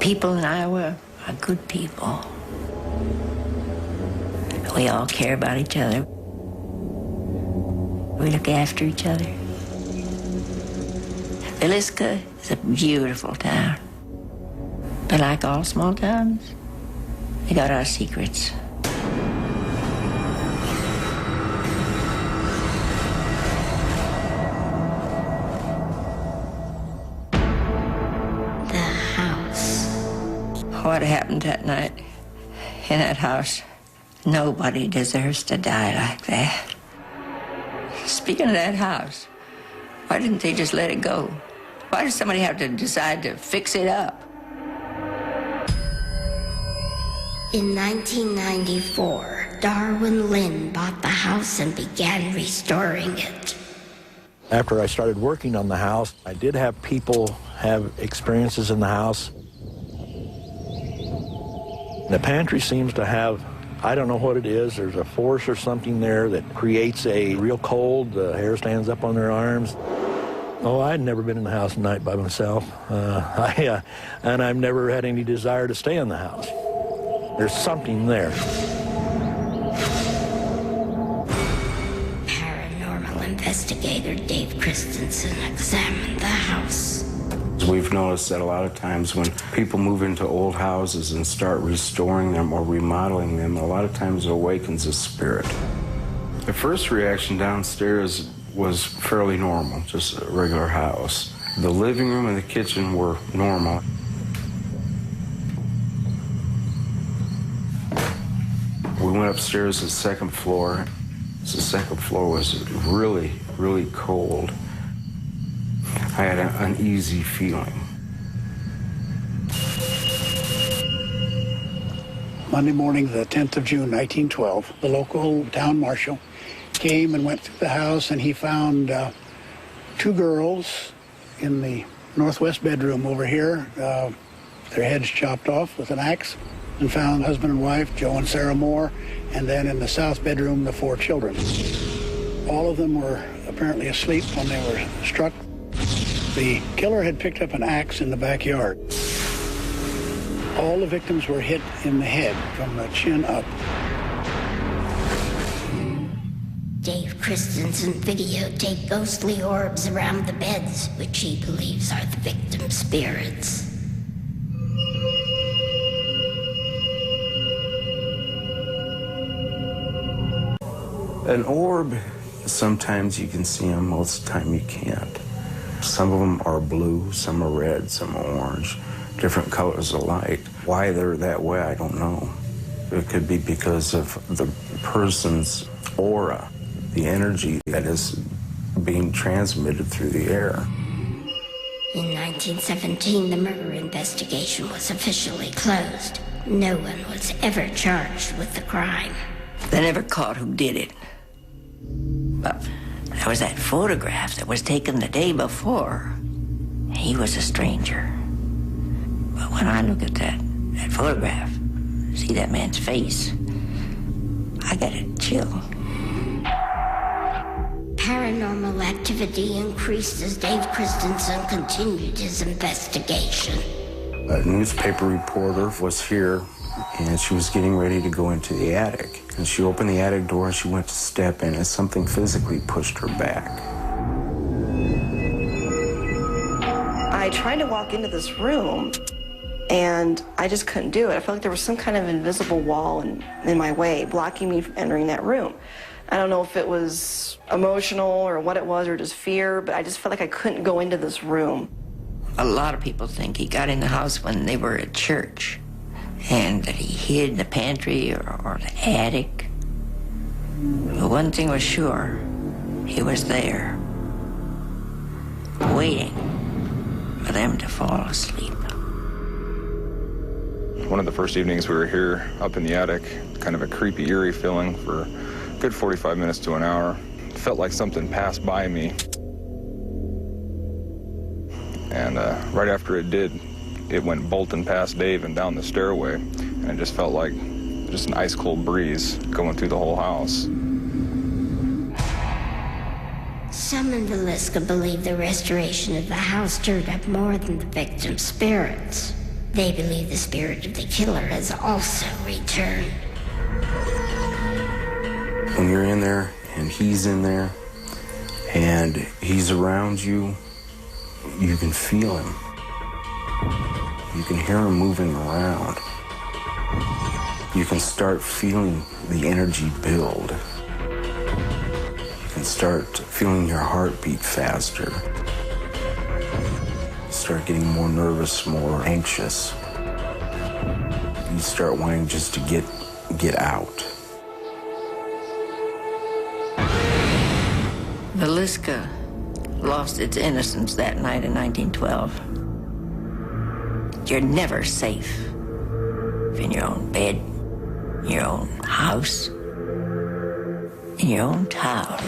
People in Iowa are good people. We all care about each other. We look after each other. Villisca is a beautiful town. But like all small towns, we got our secrets. The house. What happened that night in that house? Nobody deserves to die like that. Speaking of that house, why didn't they just let it go? Why did somebody have to decide to fix it up? In 1994, Darwin Lynn bought the house and began restoring it. After I started working on the house, I did have people have experiences in the house. The pantry seems to have, I don't know what it is, there's a force or something there that creates a real cold, the hair stands up on their arms. Oh, I'd never been in the house at night by myself, and I've never had any desire to stay in the house. There's something there. Paranormal investigator Dave Christensen examined the house. We've noticed that a lot of times when people move into old houses and start restoring them or remodeling them, a lot of times it awakens a spirit. The first reaction downstairs was fairly normal, just a regular house. The living room and the kitchen were normal. We went upstairs to the second floor. The second floor was really, really cold. I had an uneasy feeling. Monday morning, the 10th of June, 1912, the local town marshal came and went through the house, and he found two girls in the northwest bedroom over here, their heads chopped off with an axe, and found husband and wife, Joe and Sarah Moore, and then in the south bedroom, the four children. All of them were apparently asleep when they were struck. The killer had picked up an axe in the backyard. All the victims were hit in the head from the chin up. Dave Christensen videotaped ghostly orbs around the beds, which he believes are the victims' spirits. An orb, sometimes you can see them, most of the time you can't. Some of them are blue, some are red, some are orange, different colors of light. Why they're that way, I don't know. It could be because of the person's aura, the energy that is being transmitted through the air. In 1917, the murder investigation was officially closed. No one was ever charged with the crime. They never caught who did it. But there was that photograph that was taken the day before. He was a stranger. But when I look at that photograph, see that man's face, I get a chill. Paranormal activity increased as Dave Christensen continued his investigation. A newspaper reporter was here, and she was getting ready to go into the attic. And she opened the attic door, and she went to step in, and something physically pushed her back. I tried to walk into this room, and I just couldn't do it. I felt like there was some kind of invisible wall in my way, blocking me from entering that room. I don't know if it was emotional or what it was, or just fear, but I just felt like I couldn't go into this room. A lot of people think he got in the house when they were at church, and that he hid in the pantry or the attic. But one thing was sure, he was there, waiting for them to fall asleep. One of the first evenings we were here up in the attic, kind of a creepy, eerie feeling for a good 45 minutes to an hour. It felt like something passed by me. And right after it did, it went bolting past Dave and down the stairway. And it just felt like just an ice-cold breeze going through the whole house. Some in Villisca believe the restoration of the house stirred up more than the victims' spirits. They believe the spirit of the killer has also returned. When you're in there and he's in there and he's around you, you can feel him. You can hear him moving around. You can start feeling the energy build. You can start feeling your heart beat faster. You start getting more nervous, more anxious. You start wanting just to get out. Villisca lost its innocence that night in 1912. You're never safe in your own bed, in your own house, in your own town.